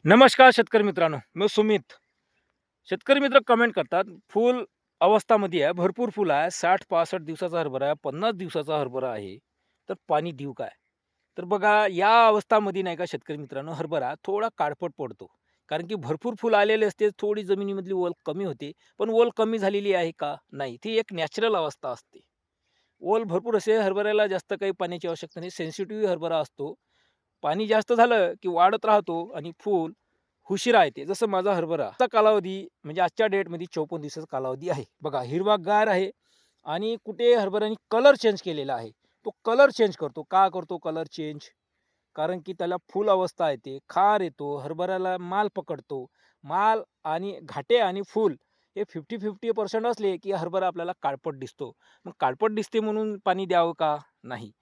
नमस्कार शेतकरी मित्रांनो, मी सुमित. शेतकरी मित्र कमेंट करतात, फुल अवस्थामध्ये आहे, भरपूर फुल आहे, 60-65 दिवसाचा हरभरा आहे, 50 दिवसाचा हरभरा आहे, तर पाणी देऊ काय? तर बघा या अवस्थामध्ये नाही का शेतकरी मित्रांनो, हरभरा थोडा काळपट पडतो. कारण की भरपूर फुल आलेले असते, थोडी जमिनीमधली ओल कमी होते. पण ओल कमी झालेली आहे का? नाही. ती एक नॅचरल अवस्था असते. ओल भरपूर असे हरभऱ्याला जास्त काही पाण्याची आवश्यकता नाही. सेन्सिटिव्ह हरभरा असतो. पाणी जास्त झालं की वाढत राहतो आणि फूल उशिरा येते. जसं माझा हरभराचा कालावधी म्हणजे आजच्या डेटमध्ये 54 दिवसाचा कालावधी आहे. बघा हिरवागार आहे आणि कुठे हरभऱ्याने कलर चेंज केलेला आहे. तो कलर चेंज करतो. का करतो कलर चेंज? कारण की त्याला फुल अवस्था येते, खार येतो, हरभऱ्याला माल पकडतो. माल आणि घाटे आणि फूल हे 50-50% असले की हरभरा आपल्याला काळपट दिसतो. मग काळपट दिसते म्हणून पाणी द्यावं का? नाही.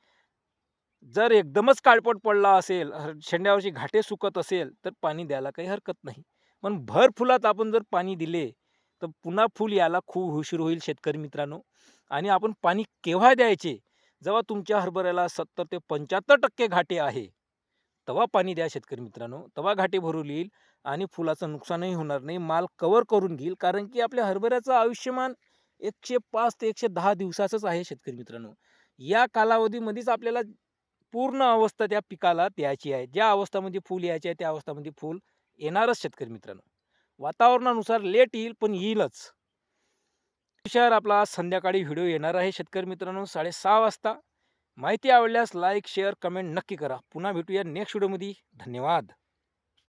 जर एकदमच काळपट पडला असेल, शेंड्यावरची घाटे सुकत असेल, तर पाणी द्यायला काही हरकत नाही. पण भर फुलात आपण जर पाणी दिले, तर पुन्हा फूल यायला खूप उशीर होईल शेतकरी मित्रांनो. आणि आपण पाणी केव्हा द्यायचे? जेव्हा तुमच्या हरभऱ्याला 70% ते 75% घाटे आहे, तेव्हा पाणी द्या शेतकरी मित्रांनो. तेव्हा घाटे भरून येईल आणि फुलाचं नुकसानही होणार नाही. माल कव्हर करून घेईल. कारण की आपल्या हरभऱ्याचं आयुष्यमान 105 ते 110 दिवसाचंच आहे शेतकरी मित्रांनो. या कालावधीमध्येच आपल्याला पूर्ण अवस्था त्या पिकाला द्यायची आहे. ज्या अवस्थामध्ये फूल यायचे आहे, त्या अवस्थामध्ये फूल येणारच शेतकरी मित्रांनो. वातावरणानुसार लेट येईल, पण येईलच. विषयावर आपला संध्याकाळी व्हिडिओ येणार आहे शेतकरी मित्रांनो 6:30 वाजता. माहिती आवडल्यास लाईक, शेअर, कमेंट नक्की करा. पुन्हा भेटूया नेक्स्ट व्हिडिओमध्ये. धन्यवाद.